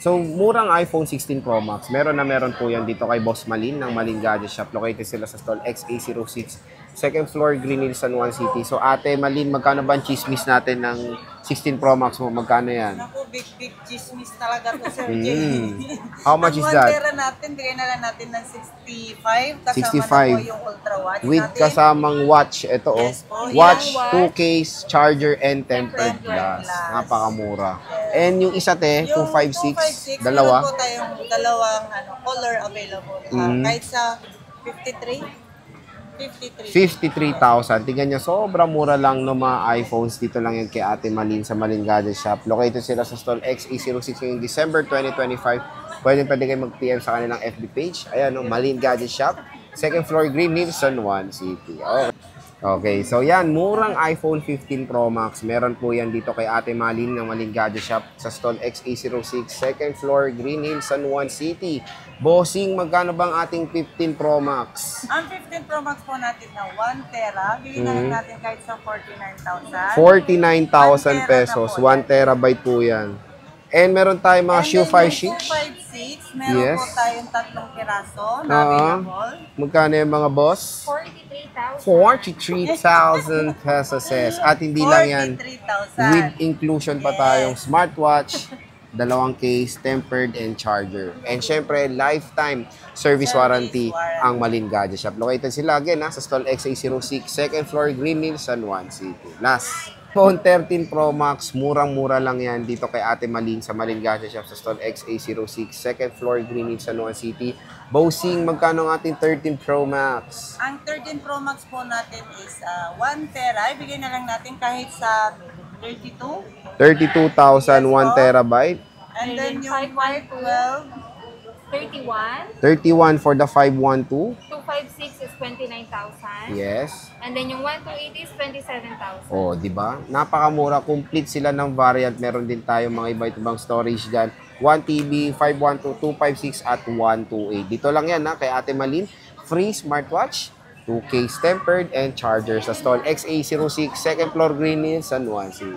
So, murang iPhone 16 Pro Max. Meron po yan dito kay Boss Malin ng Malin Gadget Shop. Located sila sa stall XA06, second floor, Green Hills, San Juan City. So, Ate Malin, magkano ba ang chismis natin ng 16 Pro Max mo? Magkano yan? Naku, big chismis talaga to, Sir J. How much is that? Ang 1 tera natin, bigay na lang natin ng 65. Kasama 65. na po yung ultra watch With natin. kasamang watch, ito Yes po. watch, Yan, 2 case, charger, and tempered glass. Napakamura. And yung isa te, Yung 256, 256, dalawa. meron po tayong dalawang color available. Kahit sa 53. 53,000. Tingnan nyo, sobrang mura lang ng mga iPhones. Dito lang yan kay Ate Malin sa Malin Gadget Shop. Located sila sa stall XA06 ngayong December 2025. Pwede kayo mag-PM sa kanilang FB page. Ayan, Malin Gadget Shop. Second floor, Green Hills, San Juan City. Okay, so yan, murang iPhone 15 Pro Max. Meron po yan dito kay Ate Malin ng Malin Gadget Shop sa stall XA06, second floor, Green Hills, San Juan City. Bossing, magkano bang ating 15 Pro Max? Ang 15 Pro Max po natin na 1 tera, bigyan na lang natin kahit sa 49,000 49,000. pesos. 1 terabyte po yan. And meron tayong mga Shoe 5 sheets. 256, meron Yes. po tayong 3 piraso na available. Magkano yung mga boss? 43,000. 43,000 pesos. At hindi lang yan. 43,000. With inclusion pa tayong smartwatch, dalawang case, tempered, and charger. And syempre, lifetime service warranty ang Malin Gadget Shop. Located sila again sa stall XA06, second floor, Green Hills, San Juan City. Last, iPhone 13 Pro Max, murang-mura lang yan dito kay Ate Malin sa Malin Gadget Shop sa stall XA06, second floor, Green Hills, San Juan City. Bossing, magkano ang ating 13 Pro Max? Ang 13 Pro Max po natin is 1 tera. Ibigay na lang natin kahit sa 32. 32,000, 1 terabyte. And then yung 512, 31. 31 for the 512. 256 is 29,000. Yes. And then yung 128 is 27,000. Oh, di ba? Napakamura. Complete sila ng variant. Meron din tayo mga iba-ibang storage dyan. 1 TB, 512, 256 at 128. Dito lang yan kay Ate Malin. Free smartwatch, 2 case tempered, and charger sa stall XA06, second floor, Green Hills, San Juan City.